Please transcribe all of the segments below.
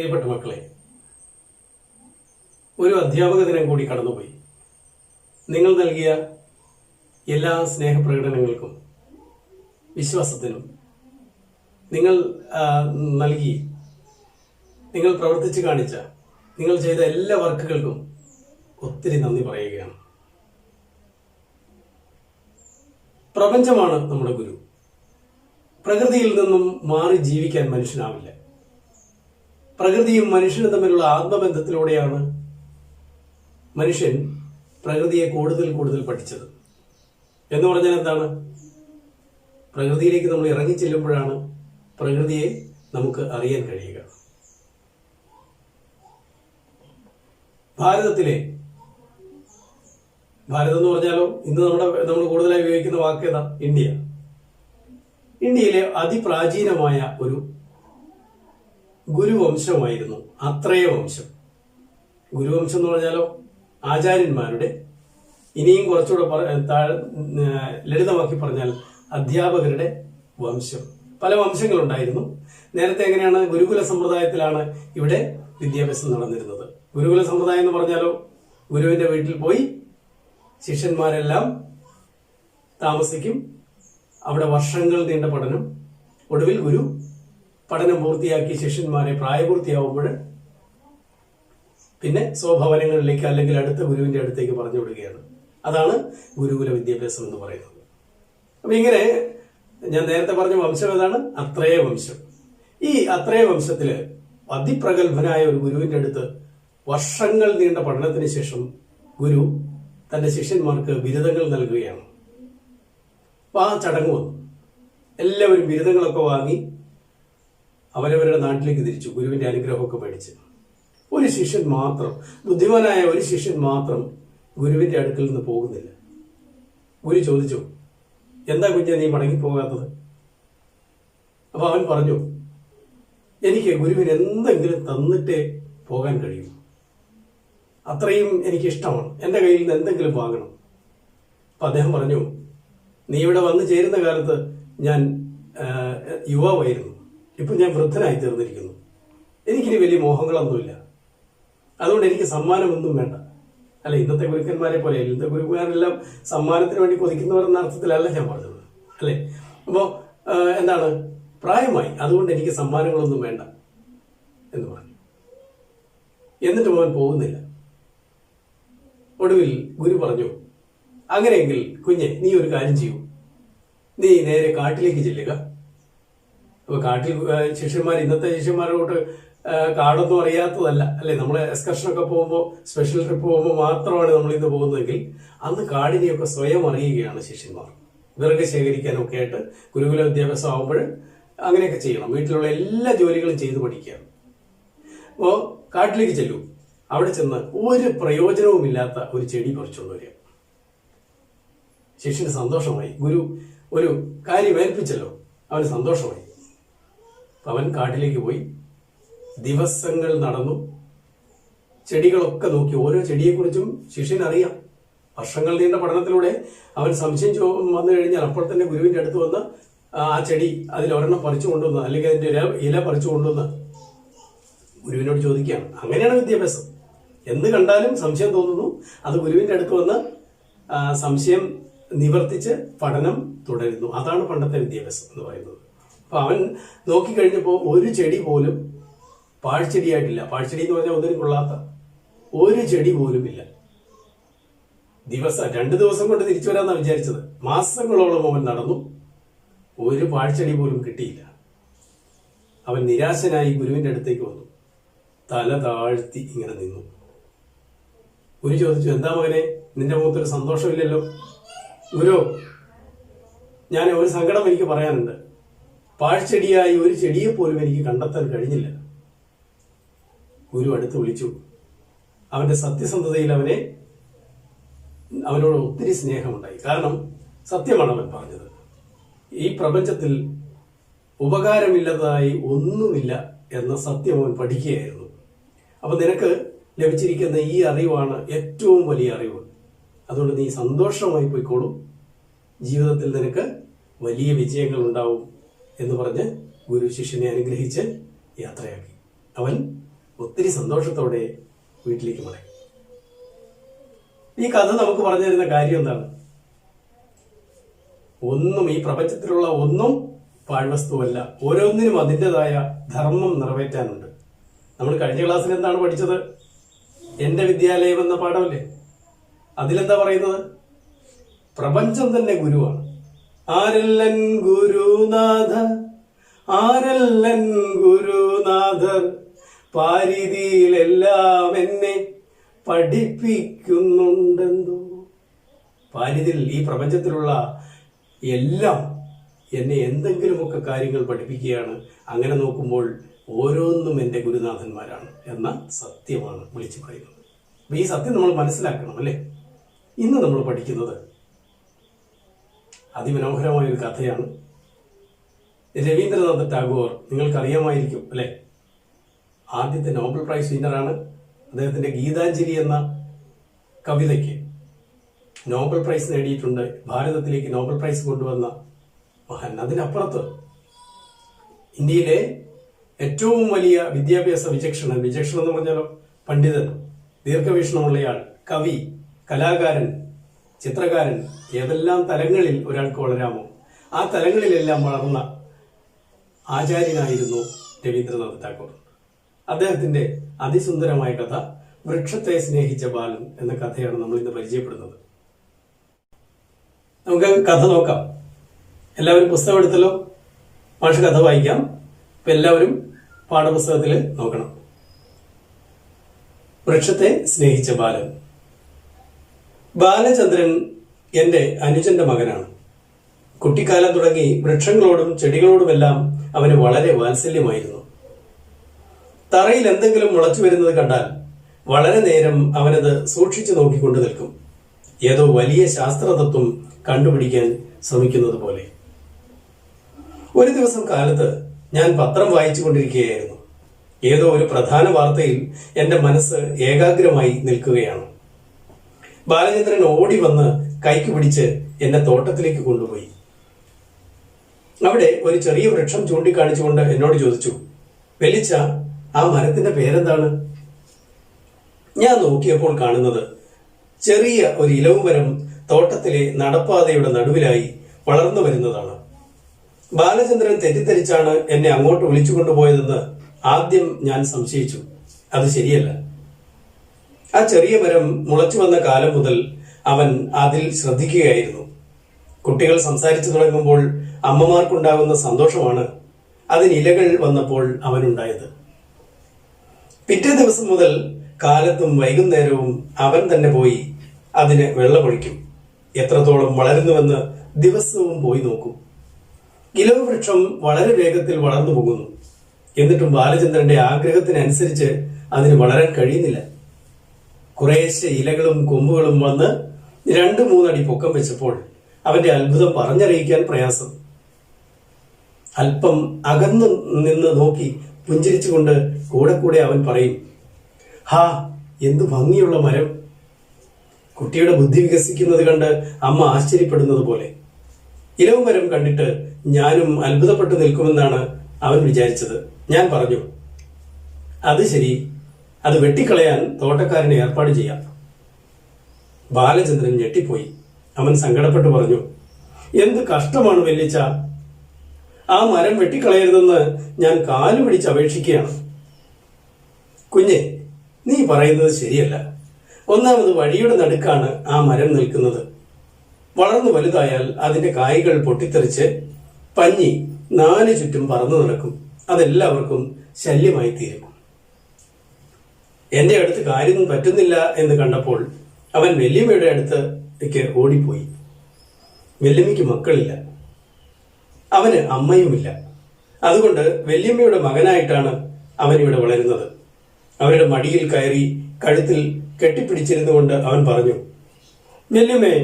പ്രിയപ്പെട്ട മക്കളെ, ഒരു അധ്യാപക ദിനം കൂടി കടന്നുപോയി. നിങ്ങൾ നൽകിയ എല്ലാ സ്നേഹപ്രകടനങ്ങൾക്കും വിശ്വാസത്തിനും നിങ്ങൾ പ്രവർത്തിച്ച് കാണിച്ച, നിങ്ങൾ ചെയ്ത എല്ലാ വർക്കുകൾക്കും ഒത്തിരി നന്ദി പറയുകയാണ്. പ്രപഞ്ചമാണ് നമ്മുടെ ഗുരു. പ്രകൃതിയിൽ നിന്നും മാറി ജീവിക്കാൻ മനുഷ്യനാവില്ല. പ്രകൃതിയും മനുഷ്യനും തമ്മിലുള്ള ആത്മബന്ധത്തിലൂടെയാണ് മനുഷ്യൻ പ്രകൃതിയെ കൂടുതൽ കൂടുതൽ പഠിച്ചത്. എന്ന് പറഞ്ഞാൽ എന്താണ്? പ്രകൃതിയിലേക്ക് നമ്മൾ ഇറങ്ങിച്ചെല്ലുമ്പോഴാണ് പ്രകൃതിയെ നമുക്ക് അറിയാൻ കഴിയുക. ഭാരതം എന്ന് പറഞ്ഞാലോ ഇന്ന് നമ്മൾ കൂടുതലായി ഉപയോഗിക്കുന്ന വാക്ക് ഏതാ? ഇന്ത്യയിലെ അതിപ്രാചീനമായ ഒരു ഗുരുവംശമായിരുന്നു അത്രേയ വംശം. ഗുരുവംശം എന്ന് പറഞ്ഞാലോ ആചാര്യന്മാരുടെ, ഇനിയും കുറച്ചുകൂടെ ലളിതമാക്കി പറഞ്ഞാൽ അധ്യാപകരുടെ വംശം. പല വംശങ്ങളുണ്ടായിരുന്നു. നേരത്തെ എങ്ങനെയാണ്? ഗുരുകുല സമ്പ്രദായത്തിലാണ് ഇവിടെ വിദ്യാഭ്യാസം നടന്നിരുന്നത്. ഗുരുകുല സമ്പ്രദായം എന്ന് പറഞ്ഞാലോ ഗുരുവിന്റെ വീട്ടിൽ പോയി ശിഷ്യന്മാരെല്ലാം താമസിക്കും. അവിടെ വർഷങ്ങൾ നീണ്ട പഠനം. ഒടുവിൽ ഗുരു പഠനം പൂർത്തിയാക്കി ശിഷ്യന്മാരെ പ്രായപൂർത്തിയാവുമ്പോൾ പിന്നെ സ്വഭവനങ്ങളിലേക്ക് അല്ലെങ്കിൽ അടുത്ത ഗുരുവിന്റെ അടുത്തേക്ക് പറഞ്ഞു വിടുകയാണ്. അതാണ് ഗുരുകുല വിദ്യാഭ്യാസം എന്ന് പറയുന്നത്. അപ്പൊ ഇങ്ങനെ ഞാൻ നേരത്തെ പറഞ്ഞ വംശം ഏതാണ്? അത്രേയ വംശം. ഈ അത്രേയ വംശത്തില് അതിപ്രഗത്ഭനായ ഒരു ഗുരുവിന്റെ അടുത്ത് വർഷങ്ങൾ നീണ്ട പഠനത്തിന് ശേഷം ഗുരു തന്റെ ശിഷ്യന്മാർക്ക് ബിരുദങ്ങൾ നൽകുകയാണ്. അപ്പൊ ആ ചടങ്ങ് വന്നു. എല്ലാവരും ബിരുദങ്ങളൊക്കെ വാങ്ങി അവരവരുടെ നാട്ടിലേക്ക് തിരിച്ചു, ഗുരുവിന്റെ അനുഗ്രഹമൊക്കെ മേടിച്ച്. ഒരു ശിഷ്യൻ മാത്രം, ബുദ്ധിമാനായ ഒരു ശിഷ്യൻ മാത്രം ഗുരുവിന്റെ അടുക്കൽ നിന്ന് പോകുന്നില്ല. ഗുരു ചോദിച്ചു, എന്താ കുഞ്ഞെ നീ മടങ്ങി പോകാത്തത്? അപ്പൊ അവൻ പറഞ്ഞു, എനിക്ക് ഗുരുവിന് എന്തെങ്കിലും തന്നിട്ടേ പോകാൻ കഴിയൂ. അത്രയും എനിക്ക് ഇഷ്ടമാണ്, എന്റെ കയ്യിൽ നിന്ന് എന്തെങ്കിലും വാങ്ങണം. അപ്പൊ അദ്ദേഹം പറഞ്ഞു, നീ ഇവിടെ വന്നു ചേരുന്ന കാലത്ത് ഞാൻ യുവാവായിരുന്നു, ഇപ്പൊ ഞാൻ വൃദ്ധനായി തീർന്നിരിക്കുന്നു. എനിക്കിനി വലിയ മോഹങ്ങളൊന്നുമില്ല. അതുകൊണ്ട് എനിക്ക് സമ്മാനമൊന്നും വേണ്ട. അല്ല, ഇന്നത്തെ ഗുരുക്കന്മാരെ പോലെ ഇന്നത്തെ ഗുരുക്കന്മാരെല്ലാം സമ്മാനത്തിന് വേണ്ടി കൊതിക്കുന്നവർ എന്ന അർത്ഥത്തിലല്ല ഞാൻ പറഞ്ഞത്, അല്ലെ? അപ്പോ എന്താണ്? പ്രായമായി, അതുകൊണ്ട് എനിക്ക് സമ്മാനങ്ങളൊന്നും വേണ്ട എന്ന് പറഞ്ഞു. എന്നിട്ട് അവൻ പോകുന്നില്ല. ഒടുവിൽ ഗുരു പറഞ്ഞു, അങ്ങനെയെങ്കിൽ കുഞ്ഞെ നീ ഒരു കാര്യം ചെയ്യൂ, നീ നേരെ കാട്ടിലേക്ക് ചെല്ലുക. അപ്പൊ കാട്ടിൽ ശിഷ്യന്മാർ, ഇന്നത്തെ ശിഷ്യന്മാരോട്ട് കാടൊന്നും അറിയാത്തതല്ല, അല്ലെ? നമ്മള് എക്സ്കർഷനൊക്കെ പോകുമ്പോൾ, സ്പെഷ്യൽ ട്രിപ്പ് പോകുമ്പോൾ മാത്രമാണ് നമ്മൾ ഇന്ന് പോകുന്നതെങ്കിൽ അന്ന് കാടിനെയൊക്കെ സ്വയം അറിയുകയാണ് ശിഷ്യന്മാർ. വിറക് ശേഖരിക്കാനൊക്കെ ആയിട്ട് ഗുരുകുല വിദ്യാഭ്യാസം ആകുമ്പോൾ അങ്ങനെയൊക്കെ ചെയ്യണം. വീട്ടിലുള്ള എല്ലാ ജോലികളും ചെയ്തു പഠിക്കുകയാണ്. അപ്പോ കാട്ടിലേക്ക് ചെല്ലൂ. അവിടെ ചെന്ന് ഒരു പ്രയോജനവുമില്ലാത്ത ഒരു ചെടി പറിച്ചുകൊണ്ട് വരിക. ശിഷ്യന് സന്തോഷമായി. ഗുരു ഒരു കാര്യം ഏൽപ്പിച്ചല്ലോ, അവന് സന്തോഷമായി. അവൻ കാട്ടിലേക്ക് പോയി. ദിവസങ്ങൾ നടന്നു. ചെടികളൊക്കെ നോക്കി. ഓരോ ചെടിയെക്കുറിച്ചും ശിഷ്യനറിയാം. വർഷങ്ങൾ നീണ്ട പഠനത്തിലൂടെ അവൻ സംശയം വന്നു കഴിഞ്ഞാൽ അപ്പോൾ തന്നെ ഗുരുവിന്റെ അടുത്ത് വന്ന് ആ ചെടി അതിലൊരെണ്ണം പറിച്ചു കൊണ്ടുവന്ന്, അല്ലെങ്കിൽ അതിന്റെ ഇല പറിച്ചു കൊണ്ടുവന്ന് ഗുരുവിനോട് ചോദിക്കുകയാണ്. അങ്ങനെയാണ് വിദ്യാഭ്യാസം. എന്ത് കണ്ടാലും സംശയം തോന്നുന്നു, അത് ഗുരുവിന്റെ അടുത്ത് വന്ന് സംശയം നിവർത്തിച്ച് പഠനം തുടരുന്നു. അതാണ് പണ്ടത്തെ വിദ്യാഭ്യാസം എന്ന് പറയുന്നത്. അപ്പൊ അവൻ നോക്കിക്കഴിഞ്ഞപ്പോ ഒരു ചെടി പോലും പാഴ്ചെടിയായിട്ടില്ല. പാഴ്ചെടി എന്ന് പറഞ്ഞാൽ ഒന്നിനും കൊള്ളാത്ത ഒരു ചെടി പോലും ഇല്ല. 2 ദിവസം കൊണ്ട് തിരിച്ചു വരാന്നാ വിചാരിച്ചത്. മാസങ്ങളോളം അവൻ നടന്നു, ഒരു പാഴ്ചെടി പോലും കിട്ടിയില്ല. അവൻ നിരാശനായി ഗുരുവിന്റെ അടുത്തേക്ക് വന്നു. തല താഴ്ത്തി ഇങ്ങനെ നിന്നു. ഗുരു ചോദിച്ചു, എന്താ മകനെ, നിന്റെ മുഖത്തൊരു സന്തോഷമില്ലല്ലോ? ഗുരു, ഞാൻ ഒരു സങ്കടം എനിക്ക് പറയാനുണ്ട്. പാഴ്ചെടിയായി ഒരു ചെടിയെ പോലും എനിക്ക് കണ്ടെത്താൻ കഴിഞ്ഞില്ല. ഗുരു അടുത്ത് വിളിച്ചു. അവന്റെ സത്യസന്ധതയിൽ അവനോട് ഒത്തിരി സ്നേഹമുണ്ടായി. കാരണം സത്യമാണ് അവൻ പറഞ്ഞത്. ഈ പ്രപഞ്ചത്തിൽ ഉപകാരമില്ലാതായി ഒന്നുമില്ല എന്ന സത്യം അവൻ പഠിക്കുകയായിരുന്നു. അപ്പൊ നിനക്ക് ലഭിച്ചിരിക്കുന്ന ഈ അറിവാണ് ഏറ്റവും വലിയ അറിവ്. അതുകൊണ്ട് നീ സന്തോഷമായി പോയിക്കോളൂ, ജീവിതത്തിൽ നിനക്ക് വലിയ വിജയങ്ങൾ ഉണ്ടാവും എന്ന് പറഞ്ഞ് ഗുരു ശിഷ്യനെ അനുഗ്രഹിച്ച് യാത്രയാക്കി. അവൻ ഒത്തിരി സന്തോഷത്തോടെ വീട്ടിലേക്ക് മടങ്ങി. ഈ കഥ നമുക്ക് പറഞ്ഞു തരുന്ന കാര്യം എന്താണ്? ഒന്നും, ഈ പ്രപഞ്ചത്തിലുള്ള ഒന്നും പാഴ്വസ്തുവല്ല. ഓരോന്നിനും അതിൻ്റെതായ ധർമ്മം നിറവേറ്റാനുണ്ട്. നമ്മൾ കഴിഞ്ഞ ക്ലാസ്സിൽ എന്താണ് പഠിച്ചത്? എന്റെ വിദ്യാലയം എന്ന പാഠമല്ലേ? അതിലെന്താ പറയുന്നത്? പ്രപഞ്ചം തന്നെ ഗുരുവാണ്. ആരല്ലൻ ഗുരുനാഥ, ആരല്ലൻ ഗുരുനാഥർ, പാരിതിയിലെല്ലാം എന്നെ പഠിപ്പിക്കുന്നുണ്ടെന്തോ. പാരിതിൽ, ഈ പ്രപഞ്ചത്തിലുള്ള എല്ലാം എന്നെ എന്തെങ്കിലുമൊക്കെ കാര്യങ്ങൾ പഠിപ്പിക്കുകയാണ്. അങ്ങനെ നോക്കുമ്പോൾ ഓരോന്നും എൻ്റെ ഗുരുനാഥന്മാരാണ് എന്ന സത്യമാണ് വിളിച്ചു പറയുന്നത്. അപ്പൊ ഈ സത്യം നമ്മൾ മനസ്സിലാക്കണം, അല്ലേ? ഇന്ന് നമ്മൾ പഠിക്കുന്നത് അതിമനോഹരമായ ഒരു കഥയാണ്. രവീന്ദ്രനാഥ ടാഗോർ നിങ്ങൾക്കറിയാമായിരിക്കും, അല്ലെ? ആദ്യത്തെ നോബൽ പ്രൈസ് വിന്നറാണ്. അദ്ദേഹത്തിന്റെ ഗീതാഞ്ജലി എന്ന കവിതയ്ക്ക് നോബൽ പ്രൈസ് നേടിയിട്ടുണ്ട്. ഭാരതത്തിലേക്ക് നോബൽ പ്രൈസ് കൊണ്ടുവന്ന മഹാൻ. അതിനപ്പുറത്ത് ഇന്ത്യയിലെ ഏറ്റവും വലിയ വിദ്യാഭ്യാസ വിചക്ഷണൻ എന്ന് പറഞ്ഞാലോ പണ്ഡിതൻ, ദീർഘവീക്ഷണമുള്ളയാൾ, കവി, കലാകാരൻ, ചിത്രകാരൻ, ഏതെല്ലാം തലങ്ങളിൽ ഒരാൾക്ക് വളരാമോ ആ തലങ്ങളിലെല്ലാം വളർന്ന ആചാര്യനായിരുന്നു രവീന്ദ്രനാഥ ടാഗോർ. അദ്ദേഹത്തിന്റെ അതിസുന്ദരമായ കഥ വൃക്ഷത്തെ സ്നേഹിച്ച ബാലൻ എന്ന കഥയാണ് നമ്മൾ ഇന്ന് പരിചയപ്പെടുന്നത്. നമുക്ക് കഥ നോക്കാം. എല്ലാവരും പുസ്തകം എടുത്തല്ലോ? മാഷ് കഥ വായിക്കാം. ഇപ്പൊ എല്ലാവരും പാഠപുസ്തകത്തിൽ നോക്കണം. വൃക്ഷത്തെ സ്നേഹിച്ച ബാലൻ. ബാലചന്ദ്രൻ എന്റെ അനുജന്റെ മകനാണ്. കുട്ടിക്കാലം തുടങ്ങി വൃക്ഷങ്ങളോടും ചെടികളോടുമെല്ലാം അവന് വളരെ വാത്സല്യമായിരുന്നു. തറയിൽ എന്തെങ്കിലും മുളച്ചു വരുന്നത് കണ്ടാൽ വളരെ നേരം അവനത് സൂക്ഷിച്ചു നോക്കിക്കൊണ്ടു നിൽക്കും, ഏതോ വലിയ ശാസ്ത്രതത്വം കണ്ടുപിടിക്കാൻ ശ്രമിക്കുന്നത് പോലെ. ഒരു ദിവസം കാലത്ത് ഞാൻ പത്രം വായിച്ചു കൊണ്ടിരിക്കുകയായിരുന്നു. ഏതോ ഒരു പ്രധാന വാർത്തയിൽ എന്റെ മനസ്സ് ഏകാഗ്രമായി നിൽക്കുകയാണ്. ബാലചന്ദ്രൻ ഓടി വന്ന് കൈക്ക് പിടിച്ച് എന്നെ തോട്ടത്തിലേക്ക് കൊണ്ടുപോയി. അവിടെ ഒരു ചെറിയ വൃക്ഷം ചൂണ്ടിക്കാണിച്ചുകൊണ്ട് എന്നോട് ചോദിച്ചു, വെല്ലിച്ച, ആ മരത്തിന്റെ പേരെന്താണ്? ഞാൻ നോക്കിയപ്പോൾ കാണുന്നത് ചെറിയ ഒരു ഇലവുമരം തോട്ടത്തിലെ നടപ്പാതയുടെ നടുവിലായി വളർന്നു വരുന്നതാണ്. ബാലചന്ദ്രൻ തെറ്റിദ്ധരിച്ചാണ് എന്നെ അങ്ങോട്ട് വിളിച്ചു കൊണ്ടുപോയതെന്ന് ആദ്യം ഞാൻ സംശയിച്ചു. അത് ശരിയല്ല. ആ ചെറിയ മരം മുളച്ചു വന്ന കാലം മുതൽ അവൻ അതിൽ ശ്രദ്ധിക്കുകയായിരുന്നു. കുട്ടികൾ സംസാരിച്ചു തുടങ്ങുമ്പോൾ അമ്മമാർക്കുണ്ടാകുന്ന സന്തോഷമാണ് അതിന് ഇലകൾ വന്നപ്പോൾ അവനുണ്ടായത്. പിറ്റേ ദിവസം മുതൽ കാലത്തും വൈകുന്നേരവും അവൻ തന്നെ പോയി അതിന് വെള്ളമൊഴിക്കും. എത്രത്തോളം വളരുന്നുവെന്ന് ദിവസവും പോയി നോക്കും. ഇലവ് വൃക്ഷം വളരെ വേഗത്തിൽ വളർന്നു പോകുന്നു. എന്നിട്ടും ബാലചന്ദ്രന്റെ ആഗ്രഹത്തിനനുസരിച്ച് അതിന് വളരാൻ കഴിയുന്നില്ല. കുറേശ്ശെ ഇലകളും കൊമ്പുകളും വന്ന് 2-3 അടി പൊക്കം വെച്ചപ്പോൾ അവന്റെ അത്ഭുതം പറഞ്ഞറിയിക്കാൻ പ്രയാസം. അല്പം അകന്നു നിന്ന് നോക്കി പുഞ്ചിരിച്ചുകൊണ്ട് കൂടെ കൂടെ അവൻ പറയും, ഹാ, എന്തു ഭംഗിയുള്ള മരം. കുട്ടിയുടെ ബുദ്ധി വികസിക്കുന്നത് കണ്ട് അമ്മ ആശ്ചര്യപ്പെടുന്നത് പോലെ. ഇലവ് മരം കണ്ടിട്ട് ഞാനും അത്ഭുതപ്പെട്ടു നിൽക്കുമെന്നാണ് അവൻ വിചാരിച്ചത്. ഞാൻ പറഞ്ഞു, അത് ശരി, അത് വെട്ടിക്കളയാൻ തോട്ടക്കാരന് ഏർപ്പാട് ചെയ്യാം. ബാലചന്ദ്രൻ ഞെട്ടിപ്പോയി. അവൻ സങ്കടപ്പെട്ടു പറഞ്ഞു, എന്ത് കഷ്ടമാണ് വെല്ലിച്ച, ആ മരം വെട്ടിക്കളയരുതെന്ന് ഞാൻ കാലു പിടിച്ച് അപേക്ഷിക്കുകയാണ്. കുഞ്ഞെ, നീ പറയുന്നത് ശരിയല്ല. ഒന്നാമത് വഴിയുടെ നടുക്കാണ് ആ മരം നിൽക്കുന്നത്. വളർന്നു വലുതായാൽ അതിന്റെ കായ്കൾ പൊട്ടിത്തെറിച്ച് പഞ്ഞി 4 ചുറ്റും പറന്നു നടക്കും. അതെല്ലാവർക്കും ശല്യമായി തീരും. എന്റെ അടുത്ത് കാര്യം പറ്റുന്നില്ല എന്ന് കണ്ടപ്പോൾ അവൻ വല്യമ്മയുടെ അടുത്തേക്ക് ഓടിപ്പോയി. വല്യമ്മയ്ക്ക് മക്കളില്ല, അവന് അമ്മയുമില്ല. അതുകൊണ്ട് വല്യമ്മയുടെ മകനായിട്ടാണ് അവൻ ഇവിടെ വളരുന്നത്. അവരുടെ മടിയിൽ കയറി കഴുത്തിൽ കെട്ടിപ്പിടിച്ചിരുന്നുകൊണ്ട് അവൻ പറഞ്ഞു, വല്യമ്മേ,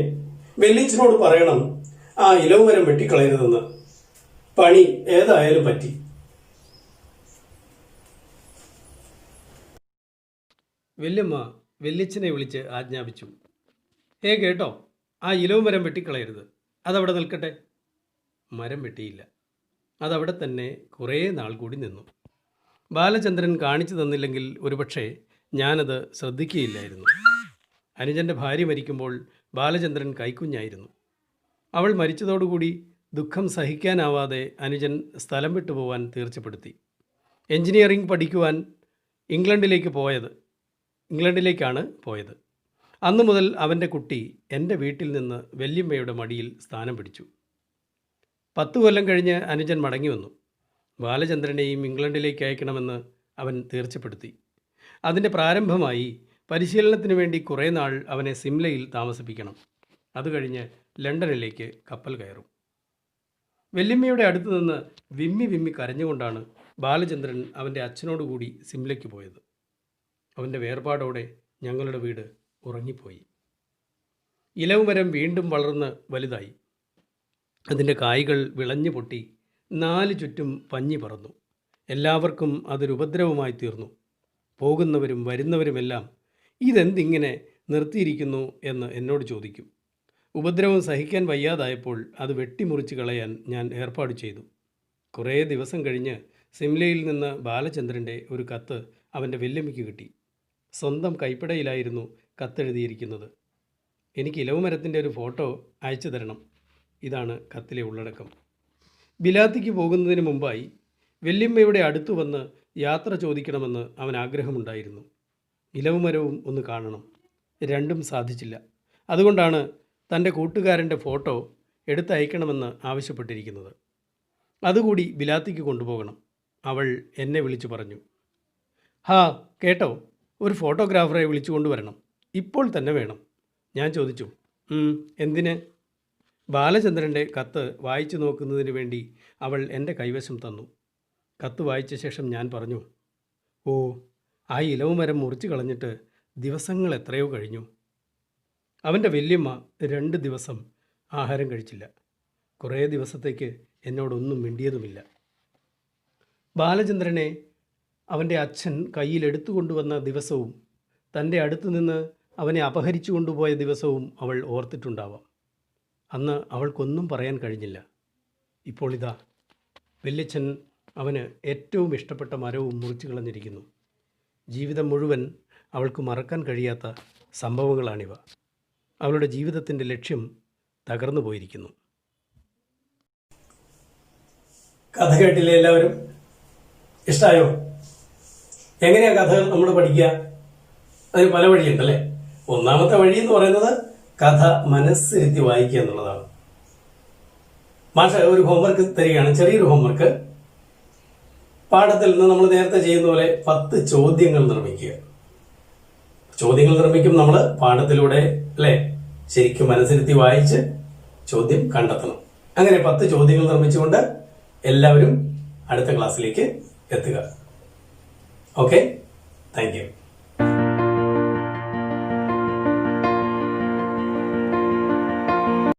വെല്ലിച്ചനോട് പറയണം ആ ഇലവുമരം വെട്ടിക്കളയരുതെന്ന്. പണി ഏതായാലും പറ്റി. വല്യമ്മ വെല്ലിച്ചനെ വിളിച്ച് ആജ്ഞാപിച്ചു, കേട്ടോ, ആ ഇലവുമരം വെട്ടിക്കളയരുത്, അതവിടെ നിൽക്കട്ടെ. മരം വെട്ടിയില്ല. അതവിടെ തന്നെ കുറേ നാൾ കൂടി നിന്നു. ബാലചന്ദ്രൻ കാണിച്ചു തന്നില്ലെങ്കിൽ ഒരുപക്ഷെ ഞാനത് ശ്രദ്ധിക്കുകയില്ലായിരുന്നു. അനുജൻ്റെ ഭാര്യ മരിക്കുമ്പോൾ ബാലചന്ദ്രൻ കൈക്കുഞ്ഞായിരുന്നു. അവൾ മരിച്ചതോടുകൂടി ദുഃഖം സഹിക്കാനാവാതെ അനുജൻ സ്ഥലം വിട്ടുപോകാൻ തീർച്ചപ്പെടുത്തി. എഞ്ചിനീയറിംഗ് പഠിക്കുവാൻ ഇംഗ്ലണ്ടിലേക്കാണ് പോയത്. അന്നു മുതൽ അവൻ്റെ കുട്ടി എൻ്റെ വീട്ടിൽ നിന്ന് വല്യമ്മയുടെ മടിയിൽ സ്ഥാനം പിടിച്ചു. 10 കൊല്ലം കഴിഞ്ഞ് അനുജൻ മടങ്ങി വന്നു. ബാലചന്ദ്രനെയും ഇംഗ്ലണ്ടിലേക്ക് അയക്കണമെന്ന് അവൻ തീർച്ചപ്പെടുത്തി. അതിൻ്റെ പ്രാരംഭമായി പരിശീലനത്തിന് വേണ്ടി കുറേ നാൾ അവനെ സിംലയിൽ താമസിപ്പിക്കണം. അത് കഴിഞ്ഞ് ലണ്ടനിലേക്ക് കപ്പൽ കയറും. വല്യമ്മയുടെ അടുത്ത് നിന്ന് വിമ്മി കരഞ്ഞുകൊണ്ടാണ് ബാലചന്ദ്രൻ അവൻ്റെ അച്ഛനോടുകൂടി സിംലയ്ക്ക് പോയത്. അവൻ്റെ വേർപാടോടെ ഞങ്ങളുടെ വീട് ഉറങ്ങിപ്പോയി. ഇലവുമരം വീണ്ടും വളർന്ന് വലുതായി. അതിൻ്റെ കായ്കൾ വിളഞ്ഞു പൊട്ടി 4 ചുറ്റും പഞ്ഞി പറന്നു. എല്ലാവർക്കും അതൊരു ഉപദ്രവമായി തീർന്നു. പോകുന്നവരും വരുന്നവരുമെല്ലാം ഇതെന്തിങ്ങനെ നിർത്തിയിരിക്കുന്നു എന്ന് എന്നോട് ചോദിക്കും. ഉപദ്രവം സഹിക്കാൻ വയ്യാതായപ്പോൾ അത് വെട്ടിമുറിച്ച് കളയാൻ ഞാൻ ഏർപ്പാട് ചെയ്തു. കുറേ ദിവസം കഴിഞ്ഞ് സിംലയിൽ നിന്ന് ബാലചന്ദ്രൻ്റെ ഒരു കത്ത് അവൻ്റെ വല്യമ്മയ്ക്ക് കിട്ടി. സ്വന്തം കൈപ്പടയിലായിരുന്നു കത്തെഴുതിയിരിക്കുന്നത്. എനിക്ക് ഇലവുമരത്തിൻ്റെ ഒരു ഫോട്ടോ അയച്ചു തരണം. ഇതാണ് കത്തിലെ ഉള്ളടക്കം. ബിലാത്തിക്ക് പോകുന്നതിന് മുമ്പായി വല്യമ്മയുടെ അടുത്തു വന്ന് യാത്ര ചോദിക്കണമെന്ന് അവൻ ആഗ്രഹമുണ്ടായിരുന്നു. ഇലവുമരവും ഒന്ന് കാണണം. രണ്ടും സാധിച്ചില്ല. അതുകൊണ്ടാണ് തൻ്റെ കൂട്ടുകാരൻ്റെ ഫോട്ടോ എടുത്തയക്കണമെന്ന് ആവശ്യപ്പെട്ടിരിക്കുന്നത്. അതുകൂടി ബിലാത്തിക്ക് കൊണ്ടുപോകണം. അവൾ എന്നെ വിളിച്ചു പറഞ്ഞു. ഹാ കേട്ടോ, ഒരു ഫോട്ടോഗ്രാഫറെ വിളിച്ചു കൊണ്ടുവരണം. ഇപ്പോൾ തന്നെ വേണം. ഞാൻ ചോദിച്ചു, എന്തിന്? ബാലചന്ദ്രൻ്റെ കത്ത് വായിച്ചു നോക്കുന്നതിന് വേണ്ടി അവൾ എൻ്റെ കൈവശം തന്നു. കത്ത് വായിച്ച ശേഷം ഞാൻ പറഞ്ഞു, ഓ, ആ ഇലവുമരം മുറിച്ചു കളഞ്ഞിട്ട് ദിവസങ്ങൾ എത്രയോ കഴിഞ്ഞു. അവൻ്റെ വല്യമ്മ 2 ദിവസം ആഹാരം കഴിച്ചില്ല. കുറേ ദിവസത്തേക്ക് എന്നോടൊന്നും മിണ്ടിയതുമില്ല. ബാലചന്ദ്രനെ അവൻ്റെ അച്ഛൻ കയ്യിലെടുത്തു കൊണ്ടുവന്ന ദിവസവും തൻ്റെ അടുത്തു നിന്ന് അവനെ അപഹരിച്ചു കൊണ്ടുപോയ ദിവസവും അവൾ ഓർത്തിട്ടുണ്ടാവാം. അന്ന് അവൾക്കൊന്നും പറയാൻ കഴിഞ്ഞില്ല. ഇപ്പോൾ ഇതാ വല്യച്ഛൻ അവന് ഏറ്റവും ഇഷ്ടപ്പെട്ട മരവും മുറിച്ചു കളഞ്ഞിരിക്കുന്നു. ജീവിതം മുഴുവൻ അവൾക്ക് മറക്കാൻ കഴിയാത്ത സംഭവങ്ങളാണിവ. അവളുടെ ജീവിതത്തിൻ്റെ ലക്ഷ്യം തകർന്നു പോയിരിക്കുന്നു. കഥ കേട്ടില്ലേ എല്ലാവരും? ഇഷ്ടമായോ? എങ്ങനെയാ കഥകൾ നമ്മൾ പഠിക്കുക? അതിന് പല വഴിയുണ്ടല്ലേ. ഒന്നാമത്തെ വഴി എന്ന് പറയുന്നത് കഥ മനസ്സിരുത്തി വായിക്കുക എന്നുള്ളതാണ്. മാഷ് ഒരു ഹോംവർക്ക് തരികയാണ്, ചെറിയൊരു ഹോംവർക്ക്. പാഠത്തിൽ നിന്ന് നമ്മൾ നേരത്തെ ചെയ്യുന്ന പോലെ 10 ചോദ്യങ്ങൾ നിർമ്മിക്കുക. ചോദ്യങ്ങൾ നിർമ്മിക്കും നമ്മൾ പാഠത്തിലൂടെ, അല്ലേ? ശരിക്കും മനസ്സിരുത്തി വായിച്ച് ചോദ്യം കണ്ടെത്തണം. അങ്ങനെ 10 ചോദ്യങ്ങൾ നിർമ്മിച്ചുകൊണ്ട് എല്ലാവരും അടുത്ത ക്ലാസ്സിലേക്ക് എത്തുക. Okay, thank you.